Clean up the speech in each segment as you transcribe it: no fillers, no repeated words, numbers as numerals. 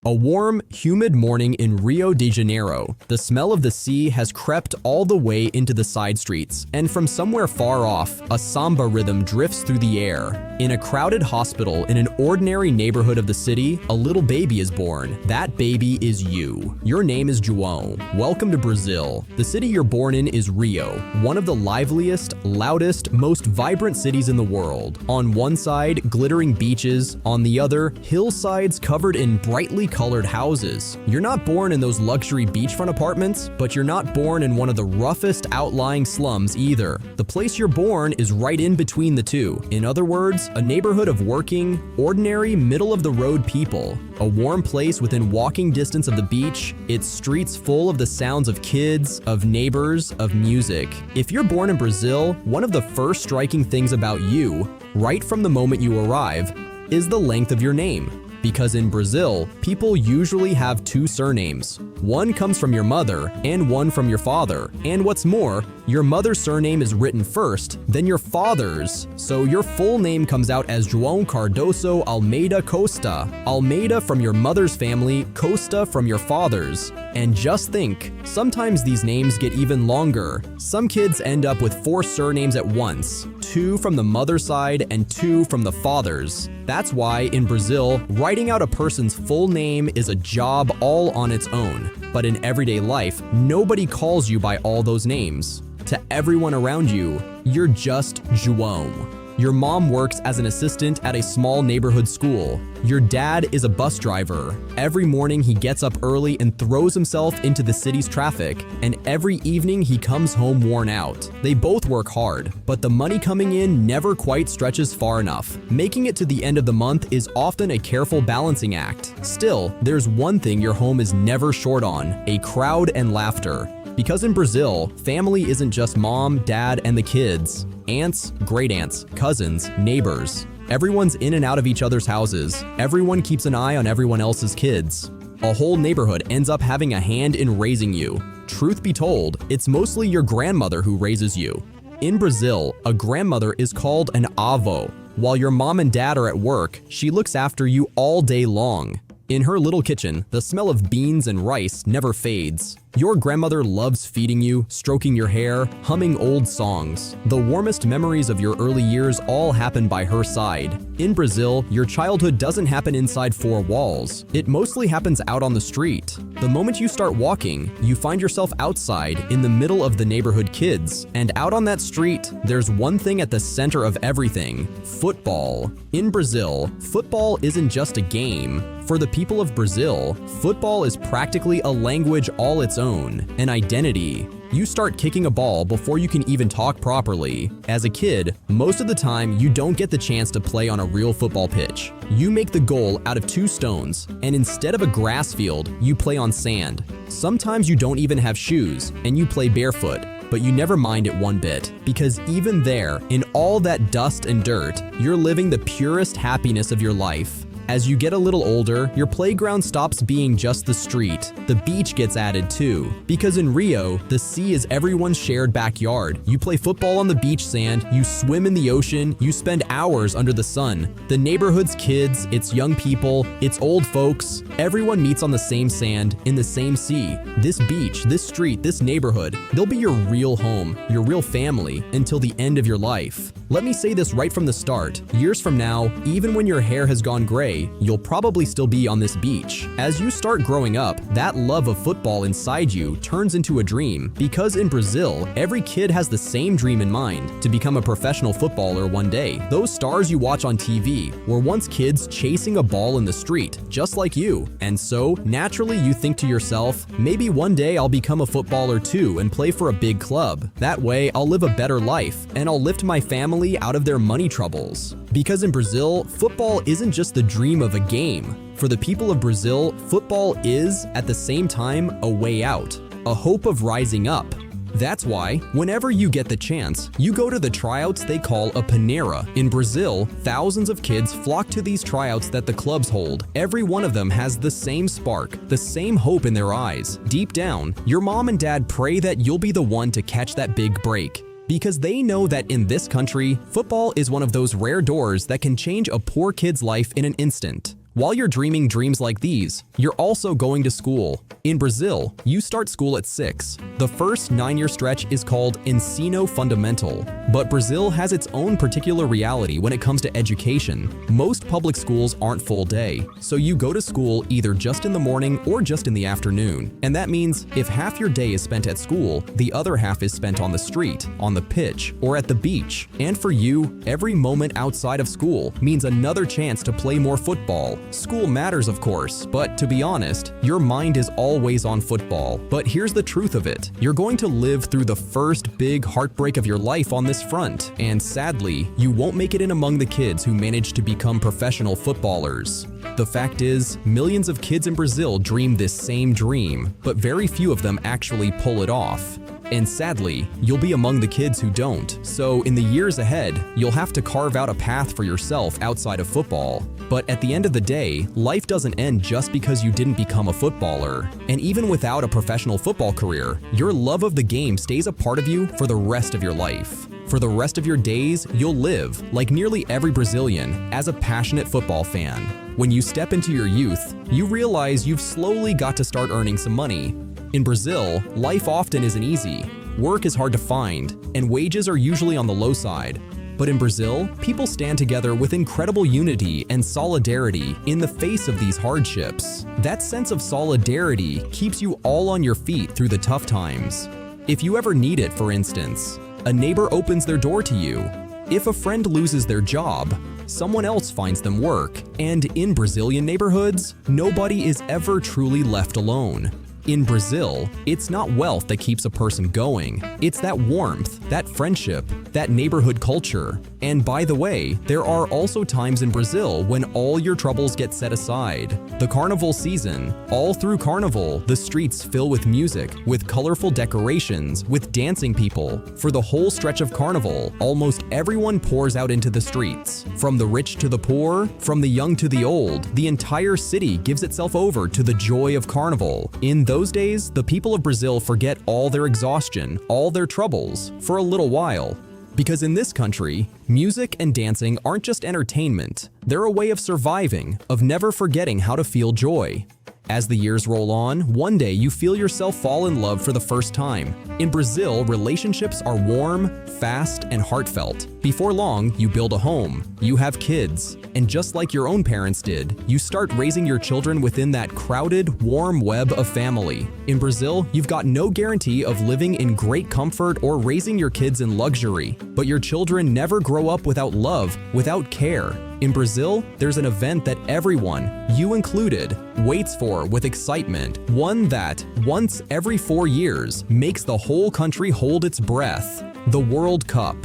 A warm, humid morning in Rio de Janeiro. The smell of the sea has crept all the way into the side streets, and from somewhere far off, a samba rhythm drifts through the air. In a crowded hospital in an ordinary neighborhood of the city, a little baby is born. That baby is you. Your name is João. Welcome to Brazil. The city you're born in is Rio, one of the liveliest, loudest, most vibrant cities in the world. On one side, glittering beaches, on the other, hillsides covered in brightly colored houses. You're not born in those luxury beachfront apartments, but you're not born in one of the roughest outlying slums either. The place you're born is right in between the two. In other words, a neighborhood of working, ordinary, middle-of-the-road people. A warm place within walking distance of the beach, its streets full of the sounds of kids, of neighbors, of music. If you're born in Brazil, one of the first striking things about you, right from the moment you arrive, is the length of your name. Because in Brazil, people usually have two surnames. One comes from your mother and one from your father. And what's more, your mother's surname is written first, then your father's. So your full name comes out as João Cardoso Almeida Costa. Almeida from your mother's family, Costa from your father's. And just think, sometimes these names get even longer. Some kids end up with 4 surnames at once, 2 from the mother's side and 2 from the father's. That's why in Brazil, writing out a person's full name is a job all on its own. But in everyday life, nobody calls you by all those names. To everyone around you, you're just João. Your mom works as an assistant at a small neighborhood school. Your dad is a bus driver. Every morning he gets up early and throws himself into the city's traffic, and every evening he comes home worn out. They both work hard, but the money coming in never quite stretches far enough. Making it to the end of the month is often a careful balancing act. Still, there's one thing your home is never short on: a crowd and laughter. Because in Brazil, family isn't just mom, dad, and the kids. Aunts, great aunts, cousins, neighbors. Everyone's in and out of each other's houses. Everyone keeps an eye on everyone else's kids. A whole neighborhood ends up having a hand in raising you. Truth be told, it's mostly your grandmother who raises you. In Brazil, a grandmother is called an avó. While your mom and dad are at work, she looks after you all day long. In her little kitchen, the smell of beans and rice never fades. Your grandmother loves feeding you, stroking your hair, humming old songs. The warmest memories of your early years all happen by her side. In Brazil, your childhood doesn't happen inside 4 walls. It mostly happens out on the street. The moment you start walking, you find yourself outside in the middle of the neighborhood kids. And out on that street, there's one thing at the center of everything: football. In Brazil, football isn't just a game. For the people of Brazil, football is practically a language all its own, an identity. You start kicking a ball before you can even talk properly. As a kid, most of the time you don't get the chance to play on a real football pitch. You make the goal out of 2 stones, and instead of a grass field, you play on sand. Sometimes you don't even have shoes, and you play barefoot. But you never mind it one bit, because even there, in all that dust and dirt, you're living the purest happiness of your life. As you get a little older, your playground stops being just the street. The beach gets added too. Because in Rio, the sea is everyone's shared backyard. You play football on the beach sand, you swim in the ocean, you spend hours under the sun. The neighborhood's kids, its young people, its old folks, everyone meets on the same sand, in the same sea. This beach, this street, this neighborhood, they'll be your real home, your real family, until the end of your life. Let me say this right from the start. Years from now, even when your hair has gone gray, you'll probably still be on this beach. As you start growing up, that love of football inside you turns into a dream. Because in Brazil, every kid has the same dream in mind: to become a professional footballer one day. Those stars you watch on TV were once kids chasing a ball in the street, just like you. And so, naturally you think to yourself, maybe one day I'll become a footballer too and play for a big club. That way, I'll live a better life, and I'll lift my family out of their money troubles. Because in Brazil, football isn't just the dream of a game. For the people of Brazil, football is, at the same time, a way out, a hope of rising up. That's why, whenever you get the chance, you go to the tryouts they call a Peneira. In Brazil, thousands of kids flock to these tryouts that the clubs hold. Every one of them has the same spark, the same hope in their eyes. Deep down, your mom and dad pray that you'll be the one to catch that big break. because they know that in this country, football is one of those rare doors that can change a poor kid's life in an instant. While you're dreaming dreams like these, you're also going to school. In Brazil, you start school at 6. The first 9-year stretch is called Ensino Fundamental, but Brazil has its own particular reality when it comes to education. Most public schools aren't full day, so you go to school either just in the morning or just in the afternoon. And that means if half your day is spent at school, the other half is spent on the street, on the pitch, or at the beach. And for you, every moment outside of school means another chance to play more football. School matters, of course, but to be honest, your mind is always on football. But here's the truth of it. You're going to live through the first big heartbreak of your life on this front, and sadly, you won't make it in among the kids who manage to become professional footballers. The fact is, millions of kids in Brazil dream this same dream, but very few of them actually pull it off. And sadly, you'll be among the kids who don't. So in the years ahead, you'll have to carve out a path for yourself outside of football. But at the end of the day, life doesn't end just because you didn't become a footballer. And even without a professional football career, your love of the game stays a part of you for the rest of your life. For the rest of your days, you'll live, like nearly every Brazilian, as a passionate football fan. When you step into your youth, you realize you've slowly got to start earning some money. In Brazil, life often isn't easy. Work is hard to find, and wages are usually on the low side. But in Brazil, people stand together with incredible unity and solidarity in the face of these hardships. That sense of solidarity keeps you all on your feet through the tough times. If you ever need it, for instance, a neighbor opens their door to you. If a friend loses their job, someone else finds them work. And in Brazilian neighborhoods, nobody is ever truly left alone. In Brazil, it's not wealth that keeps a person going. It's that warmth, that friendship, that neighborhood culture. And by the way, there are also times in Brazil when all your troubles get set aside. The carnival season. All through carnival, the streets fill with music, with colorful decorations, with dancing people. For the whole stretch of carnival, almost everyone pours out into the streets. From the rich to the poor, from the young to the old, the entire city gives itself over to the joy of carnival. In those days, the people of Brazil forget all their exhaustion, all their troubles, for a little while. Because in this country, music and dancing aren't just entertainment, they're a way of surviving, of never forgetting how to feel joy. As the years roll on, one day you feel yourself fall in love for the first time. In Brazil, relationships are warm, fast, and heartfelt. Before long, you build a home, you have kids, and just like your own parents did, you start raising your children within that crowded, warm web of family. In Brazil, you've got no guarantee of living in great comfort or raising your kids in luxury, but your children never grow up without love, without care. In Brazil, there's an event that everyone, you included, waits for with excitement, one that, once every 4 years, makes the whole country hold its breath: the World Cup.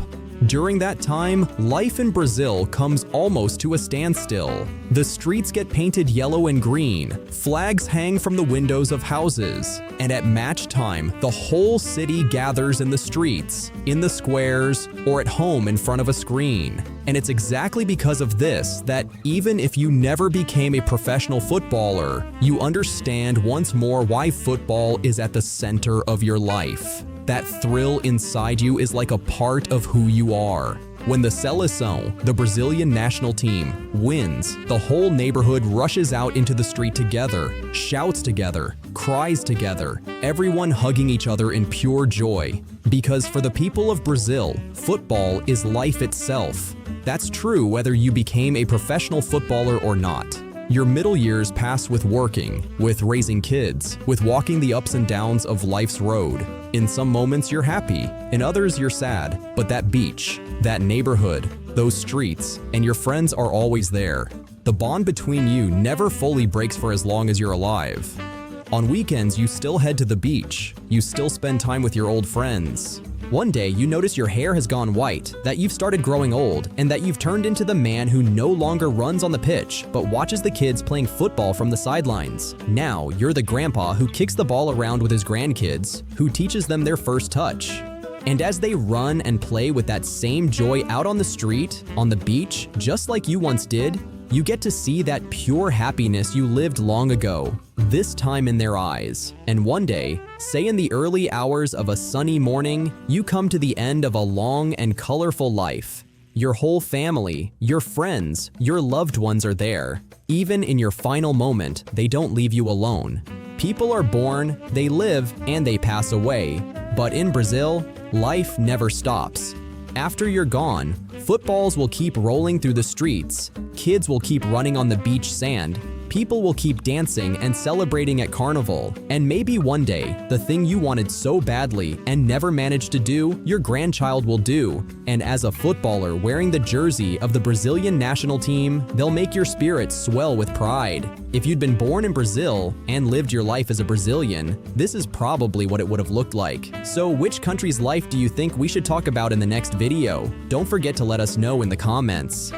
During that time, life in Brazil comes almost to a standstill. The streets get painted yellow and green, flags hang from the windows of houses, and at match time, the whole city gathers in the streets, in the squares, or at home in front of a screen. And it's exactly because of this that even if you never became a professional footballer, you understand once more why football is at the center of your life. That thrill inside you is like a part of who you are. When the Seleção, the Brazilian national team, wins, the whole neighborhood rushes out into the street together, shouts together, cries together, everyone hugging each other in pure joy. Because for the people of Brazil, football is life itself. That's true whether you became a professional footballer or not. Your middle years pass with working, with raising kids, with walking the ups and downs of life's road. In some moments you're happy, in others you're sad, but that beach, that neighborhood, those streets, and your friends are always there. The bond between you never fully breaks for as long as you're alive. On weekends, you still head to the beach, you still spend time with your old friends. One day, you notice your hair has gone white, that you've started growing old, and that you've turned into the man who no longer runs on the pitch, but watches the kids playing football from the sidelines. Now, you're the grandpa who kicks the ball around with his grandkids, who teaches them their first touch. And as they run and play with that same joy out on the street, on the beach, just like you once did, you get to see that pure happiness you lived long ago, this time in their eyes. And one day, say in the early hours of a sunny morning, you come to the end of a long and colorful life. Your whole family, your friends, your loved ones are there. Even in your final moment, they don't leave you alone. People are born, they live, and they pass away. But in Brazil, life never stops. After you're gone, footballs will keep rolling through the streets, kids will keep running on the beach sand, people will keep dancing and celebrating at Carnival, and maybe one day, the thing you wanted so badly and never managed to do, your grandchild will do. And as a footballer wearing the jersey of the Brazilian national team, they'll make your spirits swell with pride. If you'd been born in Brazil and lived your life as a Brazilian, this is probably what it would have looked like. So which country's life do you think we should talk about in the next video? Don't forget to let us know in the comments.